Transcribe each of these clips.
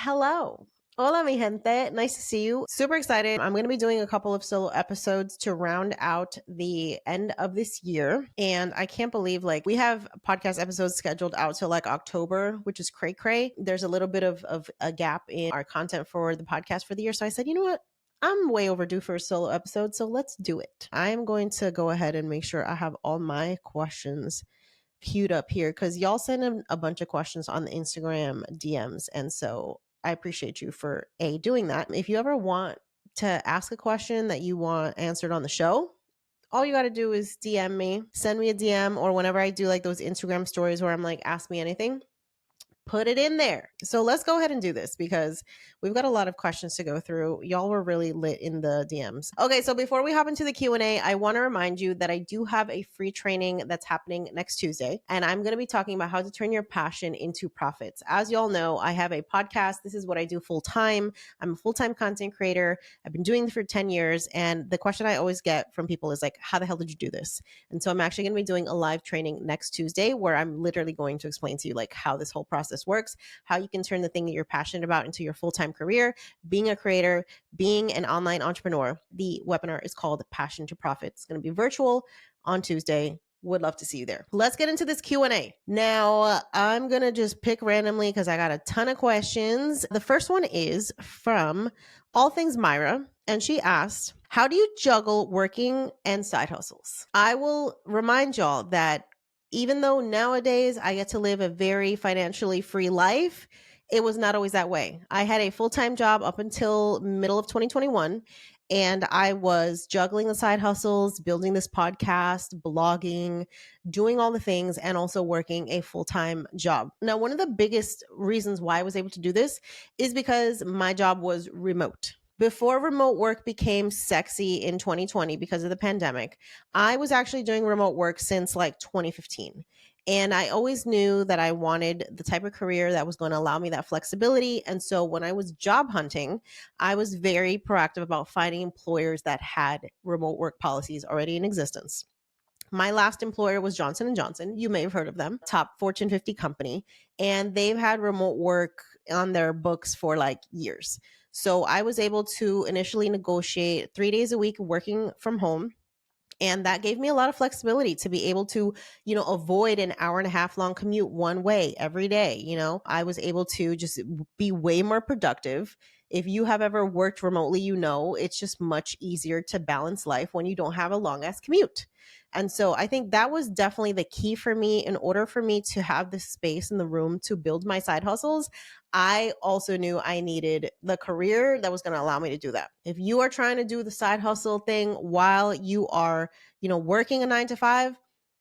Hello. Hola, mi gente. Nice to see you. Super excited. I'm going to be doing a couple of solo episodes to round out the end of this year. And I can't believe we have podcast episodes scheduled out till October, which is cray cray. There's a little bit of a gap in our content for the podcast for the year. So I said, you know what? I'm way overdue for a solo episode. So let's do it. I am going to go ahead and make sure I have all my questions queued up here because y'all send in a bunch of questions on the Instagram DMs. And so I appreciate you for doing that. If you ever want to ask a question that you want answered on the show, all you got to do is DM me, send me a DM, or whenever I do those Instagram stories where I'm ask me anything, put it in there. So let's go ahead and do this because we've got a lot of questions to go through. Y'all were really lit in the DMs. Okay, so before we hop into the Q&A, I want to remind you that I do have a free training that's happening next Tuesday, and I'm going to be talking about how to turn your passion into profits. As y'all know, I have a podcast. This is what I do full time. I'm a full-time content creator. I've been doing this for 10 years, and the question I always get from people is how the hell did you do this? And so I'm actually going to be doing a live training next Tuesday where I'm literally going to explain to you how this whole process works, how you can turn the thing that you're passionate about into your full-time career, being a creator, being an online entrepreneur. The webinar is called Passion to Profit. It's going to be virtual on Tuesday. Would love to see you there. Let's get into this Q&A. Now, I'm going to just pick randomly because I got a ton of questions. The first one is from All Things Myra, and she asked, how do you juggle working and side hustles? I will remind y'all that even though nowadays I get to live a very financially free life, it was not always that way. I had a full-time job up until middle of 2021, and I was juggling the side hustles, building this podcast, blogging, doing all the things, and also working a full-time job. Now, one of the biggest reasons why I was able to do this is because my job was remote. Before remote work became sexy in 2020 because of the pandemic, I was actually doing remote work since 2015. And I always knew that I wanted the type of career that was going to allow me that flexibility. And so when I was job hunting, I was very proactive about finding employers that had remote work policies already in existence. My last employer was Johnson & Johnson. You may have heard of them, top Fortune 50 company, and they've had remote work on their books for years. So I was able to initially negotiate 3 days a week working from home. And that gave me a lot of flexibility to be able to, avoid an hour and a half long commute one way every day. I was able to just be way more productive. If you have ever worked remotely, it's just much easier to balance life when you don't have a long ass commute. And so I think that was definitely the key for me. In order for me to have the space in the room to build my side hustles, I also knew I needed the career that was going to allow me to do that. If you are trying to do the side hustle thing while you are, working a 9 to 5,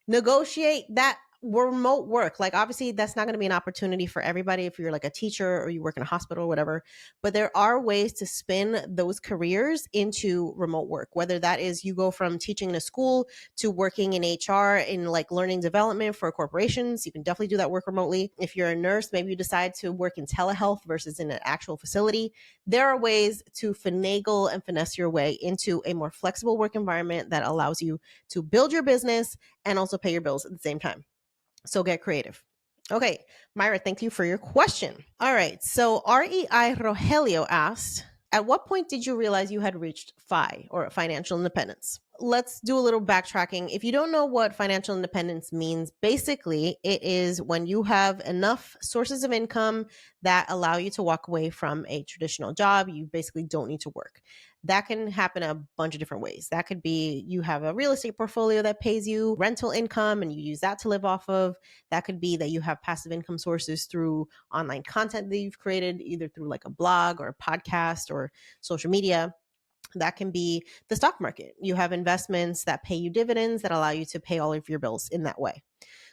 negotiate that remote work. Obviously that's not going to be an opportunity for everybody if you're a teacher or you work in a hospital or whatever, but there are ways to spin those careers into remote work, whether that is you go from teaching in a school to working in HR in learning development for corporations. You can definitely do that work remotely. If you're a nurse, maybe you decide to work in telehealth versus in an actual facility. There are ways to finagle and finesse your way into a more flexible work environment that allows you to build your business and also pay your bills at the same time. So get creative. Okay, Myra, thank you for your question. All right, so REI Rogelio asked, at what point did you realize you had reached FI or financial independence? Let's do a little backtracking. If you don't know what financial independence means, basically it is when you have enough sources of income that allow you to walk away from a traditional job. You basically don't need to work. That can happen a bunch of different ways. That could be you have a real estate portfolio that pays you rental income and you use that to live off of. That could be that you have passive income sources through online content that you've created, either through a blog or a podcast or social media. That can be the stock market. You have investments that pay you dividends that allow you to pay all of your bills in that way.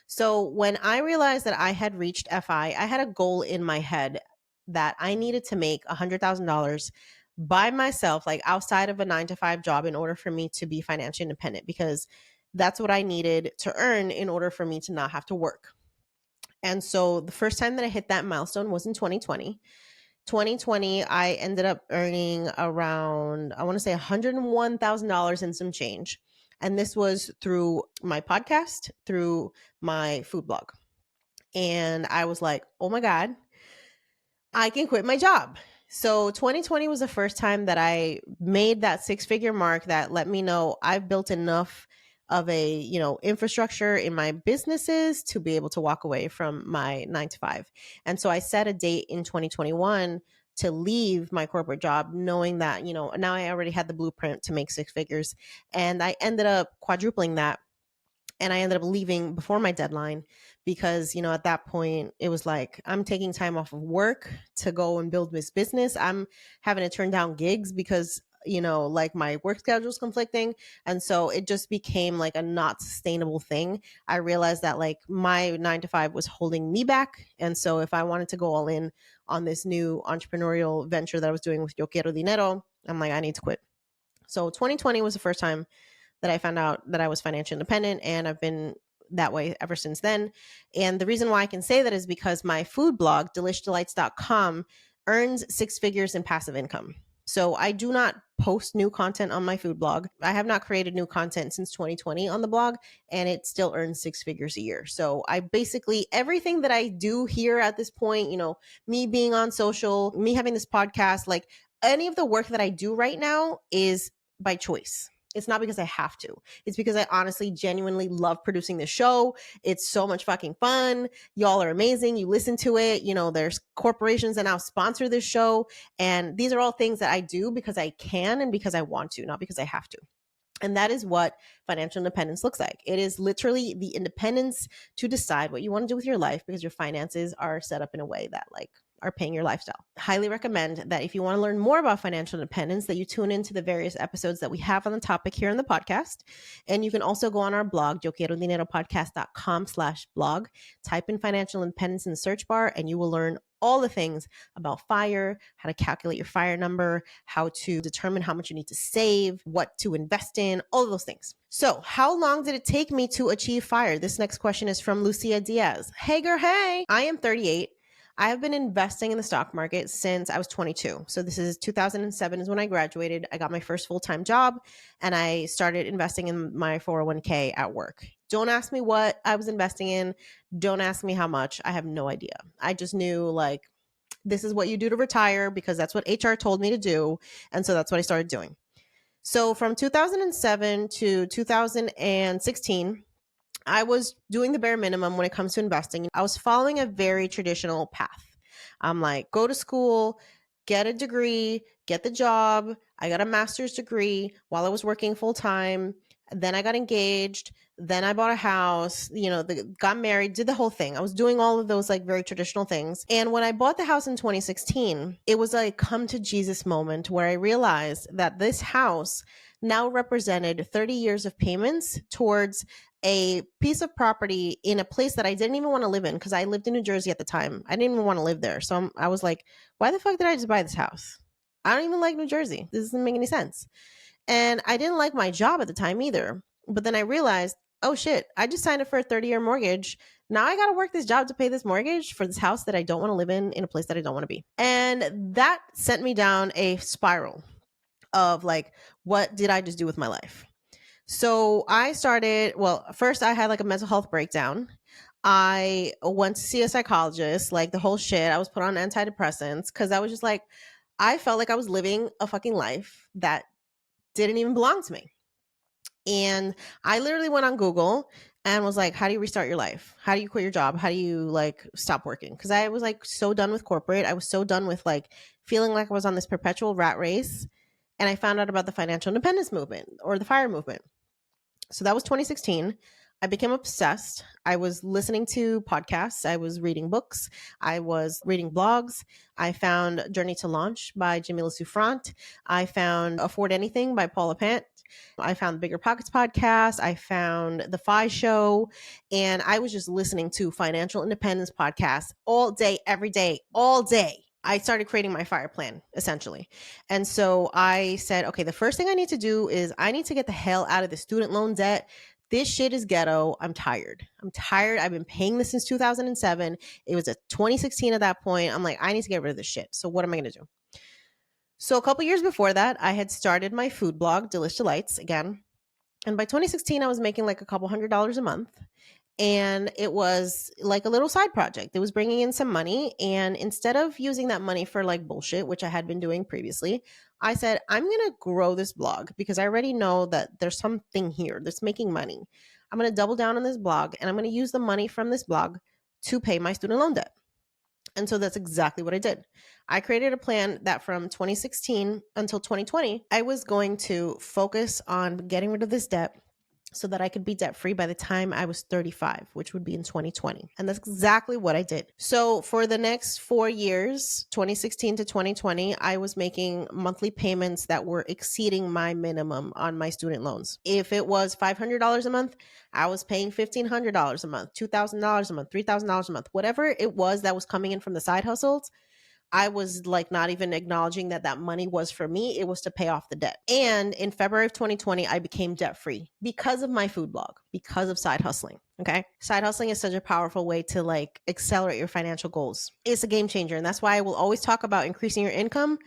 So when I realized that I had reached FI, I had a goal in my head that I needed to make $100,000 by myself, outside of a 9 to 5 job, in order for me to be financially independent, because that's what I needed to earn in order for me to not have to work. And so the first time that I hit that milestone was in 2020. 2020, I ended up earning around, I want to say $101,000 and some change. And this was through my podcast, through my food blog. And I was like, oh my God, I can quit my job. So 2020 was the first time that I made that six-figure mark that let me know I've built enough of a, infrastructure in my businesses to be able to walk away from my 9 to 5. And so I set a date in 2021 to leave my corporate job, knowing that, now I already had the blueprint to make six figures. And I ended up quadrupling that, and I ended up leaving before my deadline because, at that point it was like, I'm taking time off of work to go and build this business. I'm having to turn down gigs because, like my work schedule is conflicting. And so it just became like a not sustainable thing. I realized that like my 9 to 5 was holding me back. And so if I wanted to go all in on this new entrepreneurial venture that I was doing with Quiero Dinero, I'm like, I need to quit. So 2020 was the first time that I found out that I was financially independent, and I've been that way ever since then. And the reason why I can say that is because my food blog, delishdelights.com, earns six figures in passive income. So I do not post new content on my food blog. I have not created new content since 2020 on the blog, and it still earns six figures a year. So I basically, everything that I do here at this point, me being on social, me having this podcast, like any of the work that I do right now is by choice. It's not because I have to. It's because I honestly, genuinely love producing the show. It's so much fucking fun. Y'all are amazing. You listen to it. There's corporations that now sponsor this show. And these are all things that I do because I can and because I want to, not because I have to. And that is what financial independence looks like. It is literally the independence to decide what you want to do with your life because your finances are set up in a way that like are paying your lifestyle. Highly recommend that if you want to learn more about financial independence, that you tune into the various episodes that we have on the topic here in the podcast. And you can also go on our blog, yoquierodineropodcast.com/blog, type in financial independence in the search bar, and you will learn all the things about FIRE, how to calculate your FIRE number, how to determine how much you need to save, what to invest in, all of those things. So how long did it take me to achieve FIRE? This next question is from Lucia Diaz. Hey girl, hey. I am 38. I have been investing in the stock market since I was 22. So this is 2007 is when I graduated. I got my first full-time job and I started investing in my 401k at work. Don't ask me what I was investing in. Don't ask me how much. I have no idea. I just knew like this is what you do to retire because that's what HR told me to do. And so that's what I started doing. So from 2007 to 2016, I was doing the bare minimum when it comes to investing. I was following a very traditional path. I'm like, go to school, get a degree, get the job. I got a master's degree while I was working full time. Then I got engaged. Then I bought a house, got married, did the whole thing. I was doing all of those like very traditional things. And when I bought the house in 2016, it was a come to Jesus moment where I realized that this house now represented 30 years of payments towards a piece of property in a place that I didn't even want to live in because I lived in New Jersey at the time. I didn't even want to live there. So I was like, why the fuck did I just buy this house? I don't even like New Jersey. This doesn't make any sense. And I didn't like my job at the time either. But then I realized, oh shit, I just signed up for a 30-year mortgage. Now I got to work this job to pay this mortgage for this house that I don't want to live in a place that I don't want to be. And that sent me down a spiral of like, what did I just do with my life? So I started, first I had like a mental health breakdown. I went to see a psychologist, like the whole shit. I was put on antidepressants because I was just like, I felt like I was living a fucking life that didn't even belong to me. And I literally went on Google and was like, how do you restart your life? How do you quit your job? How do you like stop working? Because I was like so done with corporate. I was so done with like feeling like I was on this perpetual rat race. And I found out about the financial independence movement or the FIRE movement. So that was 2016. I became obsessed. I was listening to podcasts. I was reading books. I was reading blogs. I found Journey to Launch by Jamila Souffrant. I found Afford Anything by Paula Pant. I found the Bigger Pockets podcast. I found The FI Show. And I was just listening to financial independence podcasts all day, every day, all day. I started creating my FIRE plan, essentially. And so I said, okay, the first thing I need to do is I need to get the hell out of the student loan debt. This shit is ghetto. I'm tired. I've been paying this since 2007. It was a 2016 at that point. I'm like, I need to get rid of this shit. So what am I going to do? So a couple years before that, I had started my food blog, Delish Delights, again. And by 2016, I was making like a couple $100s a month. And it was like a little side project. It was bringing in some money. And instead of using that money for like bullshit, which I had been doing previously, I said, I'm going to grow this blog because I already know that there's something here that's making money. I'm going to double down on this blog and I'm going to use the money from this blog to pay my student loan debt. And so that's exactly what I did. I created a plan that from 2016 until 2020, I was going to focus on getting rid of this debt so that I could be debt free by the time I was 35, which would be in 2020. And that's exactly what I did. So for the next 4 years, 2016 to 2020, I was making monthly payments that were exceeding my minimum on my student loans. If it was $500 a month, I was paying $1,500 a month, $2,000 a month, $3,000 a month, whatever it was that was coming in from the side hustles. I was like not even acknowledging that that money was for me. It was to pay off the debt. And in February of 2020, I became debt free because of my food blog, because of side hustling. Okay. Side hustling is such a powerful way to like accelerate your financial goals. It's a game changer. And that's why I will always talk about increasing your income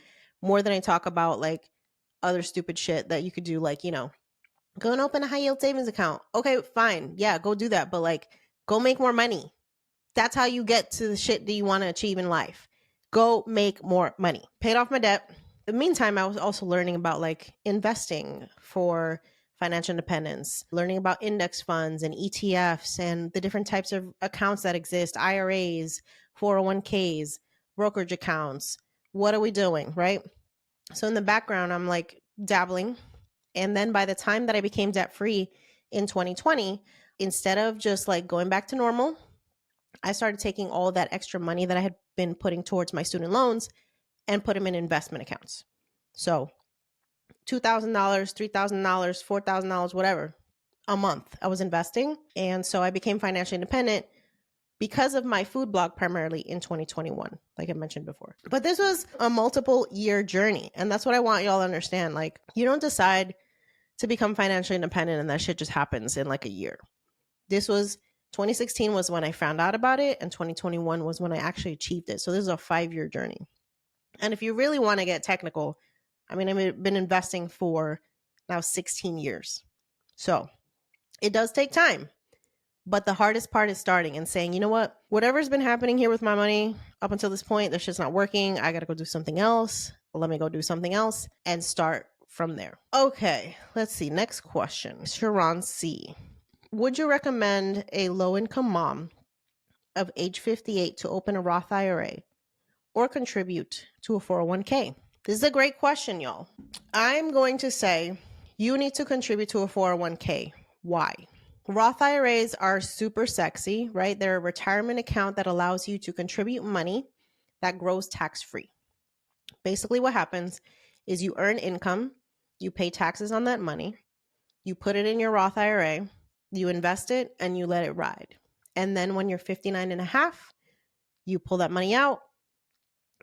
more than I talk about like other stupid shit that you could do. Like, you know, go and open a high yield savings account. Okay, fine. Yeah, go do that. But like, go make more money. That's how you get to the shit that you want to achieve in life. Go make more money. Paid off my debt. In the meantime, I was also learning about like investing for financial independence, learning about index funds and ETFs and the different types of accounts that exist, IRAs, 401ks, brokerage accounts. What are we doing, right? So in the background, I'm like dabbling. And then by the time that I became debt free in 2020, instead of just like going back to normal, I started taking all that extra money that I had been putting towards my student loans and put them in investment accounts. So $2,000, $3,000, $4,000, whatever, a month I was investing. And so I became financially independent because of my food blog primarily in 2021, like I mentioned before. But this was a multiple year journey. And that's what I want y'all to understand. Like, you don't decide to become financially independent and that shit just happens in like a year. This was 2016 was when I found out about it, and 2021 was when I actually achieved it. So this is a 5-year journey. And if you really want to get technical, I mean, I've been investing for now 16 years. So it does take time. But the hardest part is starting and saying, you know what, whatever's been happening here with my money up until this point, this shit's not working. I got to go do something else. Let me go do something else and start from there. Okay, let's see. Next question. Sharon C. Would you recommend a low-income mom of age 58 to open a Roth IRA or contribute to a 401k? This is a great question, y'all. I'm going to say you need to contribute to a 401k. Why? Roth IRAs are super sexy, right? They're a retirement account that allows you to contribute money that grows tax-free. Basically, what happens is you earn income, you pay taxes on that money, you put it in your Roth IRA, you invest it, and you let it ride. And then when you're 59 and a half, you pull that money out.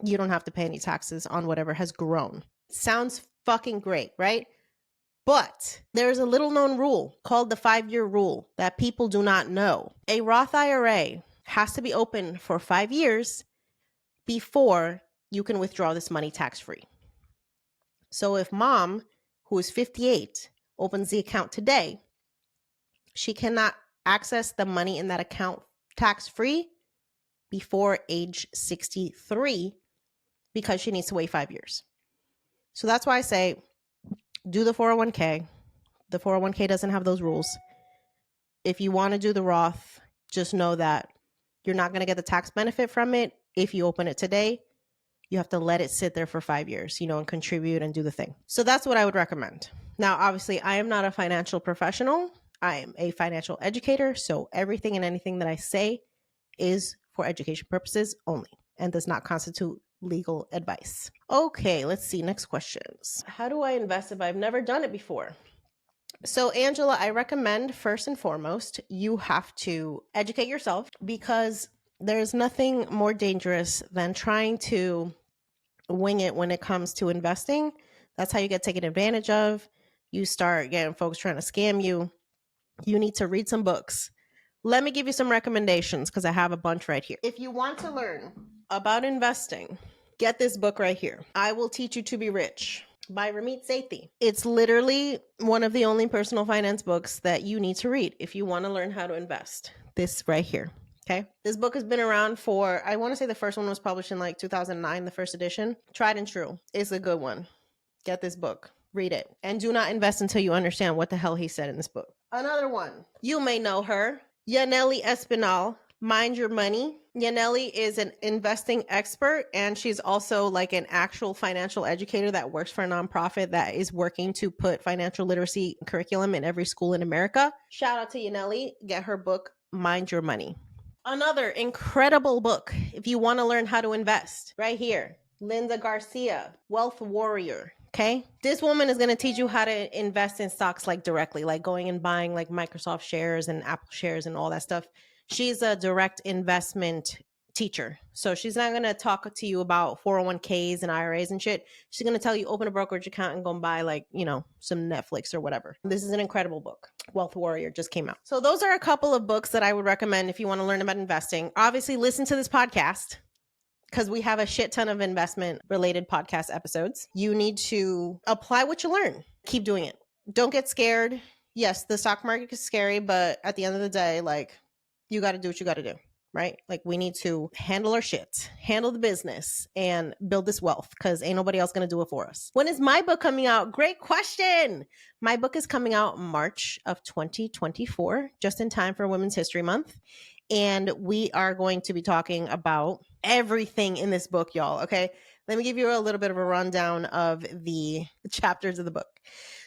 You don't have to pay any taxes on whatever has grown. Sounds fucking great, right? But there's a little known rule called the 5-year rule that people do not know. A Roth IRA has to be open for 5 years before you can withdraw this money tax-free. So if mom, who is 58, opens the account today, she cannot access the money in that account tax-free before age 63 because she needs to wait 5 years. So that's why I say do the 401k. The 401k doesn't have those rules. If you want to do the Roth, just know that you're not going to get the tax benefit from it if you open it today. You have to let it sit there for 5 years, and contribute and do the thing. So that's what I would recommend. Now, obviously, I am not a financial professional. I am a financial educator. So everything and anything that I say is for education purposes only and does not constitute legal advice. Okay, let's see. Next questions. How do I invest if I've never done it before? So, Angela, I recommend first and foremost, you have to educate yourself because there's nothing more dangerous than trying to wing it when it comes to investing. That's how you get taken advantage of. You start getting folks trying to scam you. You need to read some books. Let me give you some recommendations because I have a bunch right here. If you want to learn about investing, get this book right here. I Will Teach You to Be Rich. by Ramit Sethi. It's literally one of the only personal finance books that you need to read if you want to learn how to invest. This right here. Okay. This book has been around for, I want to say the first one was published in like 2009, the first edition. Tried and true. It's a good one. Get this book. Read it. And do not invest until you understand what the hell he said in this book. Another one. You may know her. Jannese Espinal. Mind Your Money. Jannese is an investing expert, and she's also like an actual financial educator that works for a nonprofit that is working to put financial literacy curriculum in every school in America. Shout out to Jannese. Get her book, Mind Your Money. Another incredible book if you want to learn how to invest, right here. Linda Garcia, Wealth Warrior. Okay. This woman is going to teach you how to invest in stocks like directly, like going and buying like Microsoft shares and Apple shares and all that stuff. She's a direct investment teacher. So she's not going to talk to you about 401ks and IRAs and shit. She's going to tell you open a brokerage account and go and buy like, you know, some Netflix or whatever. This is an incredible book. Wealth Warrior just came out. So those are a couple of books that I would recommend if you want to learn about investing. Obviously, listen to this podcast, because we have a shit ton of investment related podcast episodes. You need to apply what you learn. Keep doing it. Don't get scared. Yes, the stock market is scary, but at the end of the day, like, you got to do what you got to do, right? Like, we need to handle our shit, handle the business, and build this wealth, because ain't nobody else going to do it for us. When is my book coming out? Great question. My book is coming out March of 2024, just in time for Women's History Month. And we are going to be talking about everything in this book, y'all. Okay. Let me give you a little bit of a rundown of the chapters of the book.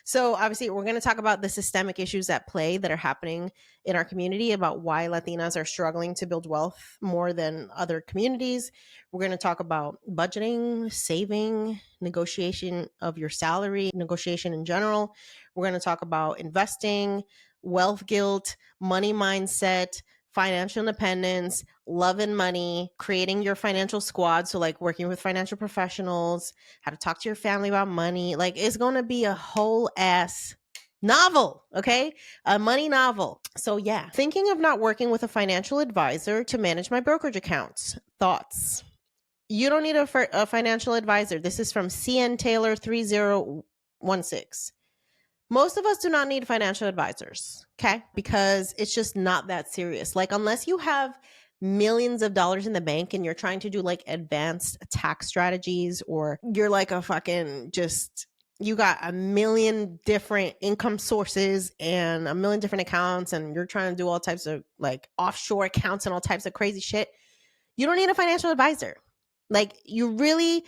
So obviously, we're going to talk about the systemic issues at play that are happening in our community, about why Latinas are struggling to build wealth more than other communities. We're going to talk about budgeting, saving, negotiation of your salary, negotiation in general. We're going to talk about investing, wealth guilt, money mindset, financial independence, love and money, creating your financial squad. So like working with financial professionals, how to talk to your family about money. Like, it's going to be a whole ass novel, okay? A money novel. So yeah, thinking of not working with a financial advisor to manage my brokerage accounts. Thoughts? You don't need a financial advisor. This is from CN Taylor 3016. Most of us do not need financial advisors, okay? Because it's just not that serious. Like, unless you have millions of dollars in the bank and you're trying to do like advanced tax strategies, or you're like a fucking you got a million different income sources and a million different accounts, and you're trying to do all types of like offshore accounts and all types of crazy shit, you don't need a financial advisor. Like, you really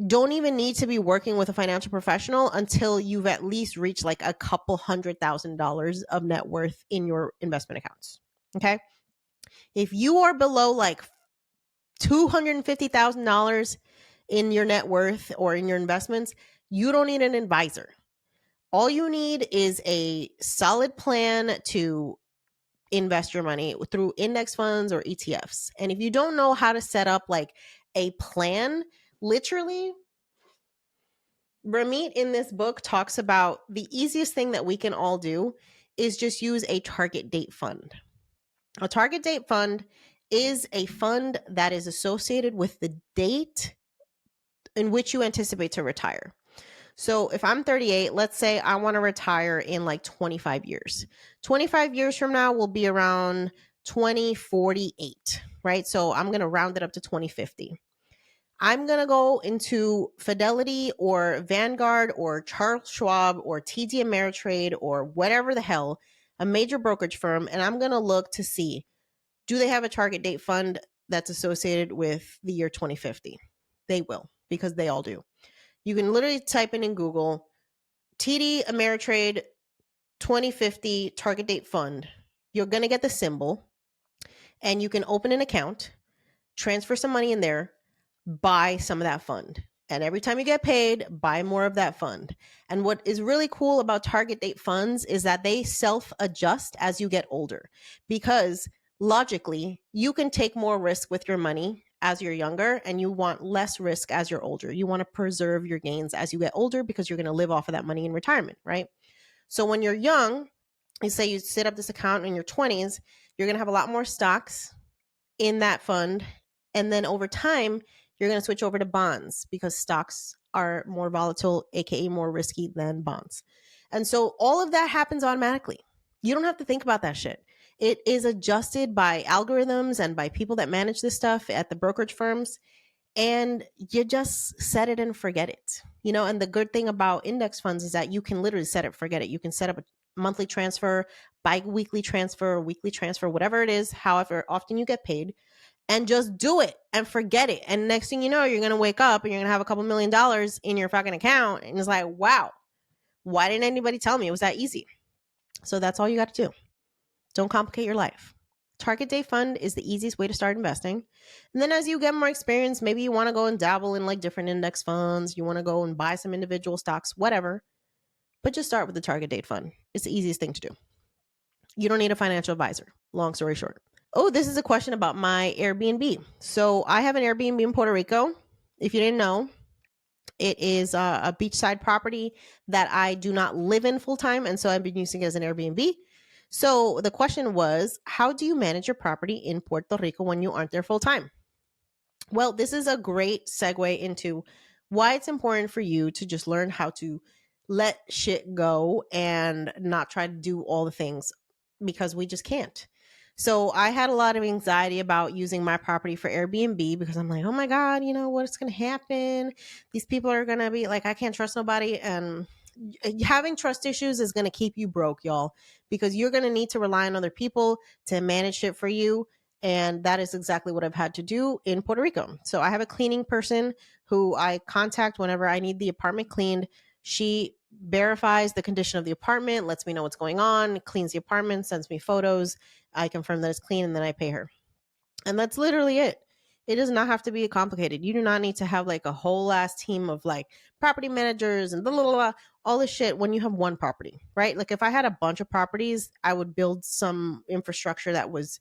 don't even need to be working with a financial professional until you've at least reached like a couple $100,000 of net worth in your investment accounts. Okay. If you are below like $250,000 in your net worth or in your investments, you don't need an advisor. All you need is a solid plan to invest your money through index funds or ETFs. And if you don't know how to set up like a plan, literally, Ramit in this book talks about the easiest thing that we can all do is just use a target date fund. A target date fund is a fund that is associated with the date in which you anticipate to retire. So if I'm 38, let's say I want to retire in like 25 years. 25 years from now will be around 2048, right? So I'm going to round it up to 2050. I'm going to go into Fidelity or Vanguard or Charles Schwab or TD Ameritrade or whatever the hell, a major brokerage firm, and I'm going to look to see, do they have a target date fund that's associated with the year 2050? They will, because they all do. You can literally type in Google, TD Ameritrade 2050 target date fund. You're going to get the symbol, and you can open an account, transfer some money in there, buy some of that fund. And every time you get paid, buy more of that fund. And what is really cool about target date funds is that they self-adjust as you get older, because logically, you can take more risk with your money as you're younger, and you want less risk as you're older. You want to preserve your gains as you get older, because you're going to live off of that money in retirement, right? So when you're young, you say you set up this account in your 20s, you're going to have a lot more stocks in that fund. And then over time, you're going to switch over to bonds, because stocks are more volatile, aka more risky than bonds. And so all of that happens automatically. You don't have to think about that shit. It is adjusted by algorithms and by people that manage this stuff at the brokerage firms, and you just set it and forget it. And the good thing about index funds is that you can literally set it, forget it. You can set up a monthly transfer, bi-weekly transfer, weekly transfer, whatever it is, however often you get paid, and just do it and forget it. And next thing you know, you're going to wake up and you're going to have a couple $1,000,000 in your fucking account. And it's like, wow, why didn't anybody tell me it was that easy? So that's all you got to do. Don't complicate your life. Target date fund is the easiest way to start investing. And then as you get more experience, maybe you want to go and dabble in like different index funds. You want to go and buy some individual stocks, whatever. But just start with the target date fund. It's the easiest thing to do. You don't need a financial advisor. Long story short. Oh, this is a question about my Airbnb. So I have an Airbnb in Puerto Rico. If you didn't know, it is a beachside property that I do not live in full time. And so I've been using it as an Airbnb. So the question was, how do you manage your property in Puerto Rico when you aren't there full time? Well, this is a great segue into why it's important for you to just learn how to let shit go and not try to do all the things, because we just can't. So I had a lot of anxiety about using my property for Airbnb because I'm like, oh my God, what's going to happen? These people are going to be like, I can't trust nobody. And having trust issues is going to keep you broke, y'all, because you're going to need to rely on other people to manage it for you. And that is exactly what I've had to do in Puerto Rico. So I have a cleaning person who I contact whenever I need the apartment cleaned. She verifies the condition of the apartment, lets me know what's going on, cleans the apartment, sends me photos. I confirm that it's clean, and then I pay her. And that's literally it. It does not have to be complicated. You do not need to have like a whole ass team of like property managers and blah, blah, blah, all this shit when you have one property, right? Like if I had a bunch of properties, I would build some infrastructure that was,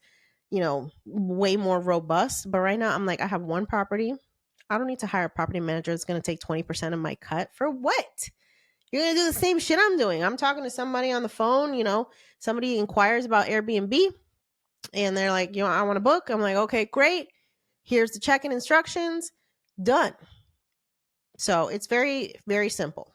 way more robust. But right now I'm like, I have one property. I don't need to hire a property manager. It's going to take 20% of my cut for what? You're going to do the same shit I'm doing. I'm talking to somebody on the phone, somebody inquires about Airbnb and they're like, I want to book. I'm like, okay, great. Here's the check-in instructions. Done. So it's very, very simple.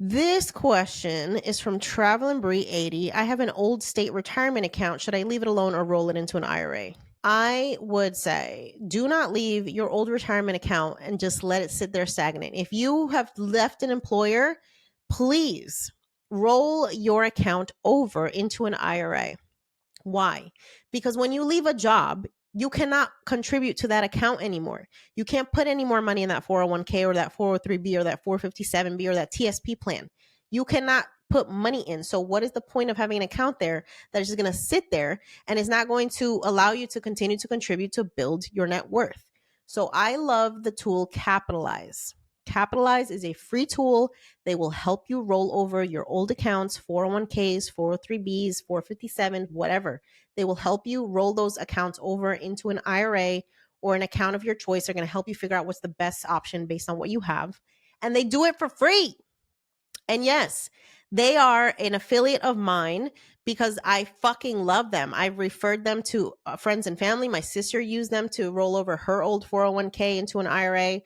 This question is from Travelin' Brie 80. I have an old state retirement account. Should I leave it alone or roll it into an IRA? I would say do not leave your old retirement account and just let it sit there stagnant. If you have left an employer, please roll your account over into an IRA. Why? Because when you leave a job, you cannot contribute to that account anymore. You can't put any more money in that 401k or that 403b or that 457b or that TSP plan. You cannot put money in. So what is the point of having an account there that is just going to sit there and is not going to allow you to continue to contribute to build your net worth? So I love the tool Capitalize. Capitalize is a free tool. They will help you roll over your old accounts, 401ks, 403bs, 457, whatever. They will help you roll those accounts over into an IRA or an account of your choice. They're going to help you figure out what's the best option based on what you have. And they do it for free. And yes, they are an affiliate of mine because I fucking love them. I've referred them to friends and family. My sister used them to roll over her old 401k into an IRA.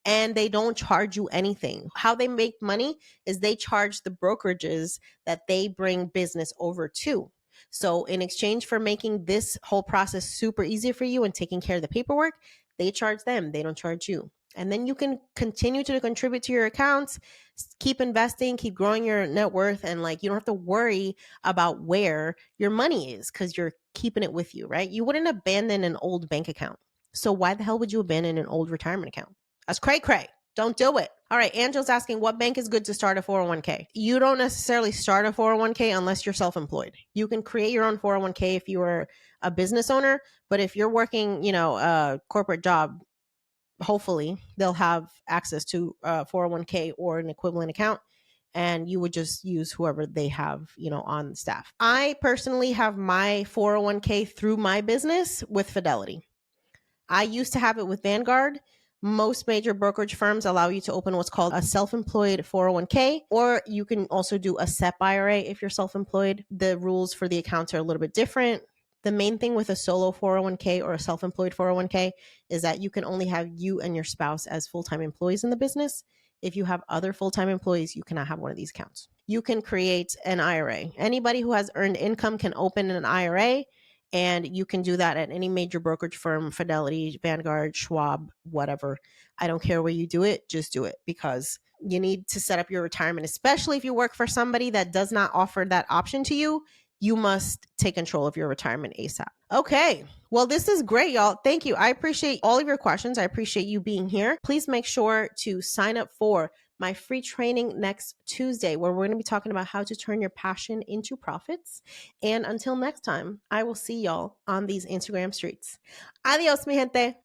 And they don't charge you anything. How they make money is they charge the brokerages that they bring business over to. So in exchange for making this whole process super easy for you and taking care of the paperwork, they charge them. They don't charge you. And then you can continue to contribute to your accounts, keep investing, keep growing your net worth. And like, you don't have to worry about where your money is because you're keeping it with you, right? You wouldn't abandon an old bank account. So why the hell would you abandon an old retirement account? That's cray-cray. Don't do it. All right, Angel's asking, what bank is good to start a 401k? You don't necessarily start a 401k unless you're self-employed. You can create your own 401k if you are a business owner, but if you're working, a corporate job, hopefully they'll have access to a 401k or an equivalent account, and you would just use whoever they have, on staff. I personally have my 401k through my business with Fidelity. I used to have it with Vanguard. Most major brokerage firms allow you to open what's called a self-employed 401k, or you can also do a SEP IRA if you're self-employed. The rules for the accounts are a little bit different. The main thing with a solo 401k or a self-employed 401k is that you can only have you and your spouse as full-time employees in the business. If you have other full-time employees, you cannot have one of these accounts. You can create an IRA. Anybody who has earned income can open an IRA, and you can do that at any major brokerage firm, Fidelity, Vanguard, Schwab, whatever. I don't care where you do it, just do it, because you need to set up your retirement, especially if you work for somebody that does not offer that option to you. You must take control of your retirement ASAP. Okay. Well, this is great, y'all. Thank you. I appreciate all of your questions. I appreciate you being here. Please make sure to sign up for my free training next Tuesday, where we're going to be talking about how to turn your passion into profits. And until next time, I will see y'all on these Instagram streets. Adios, mi gente.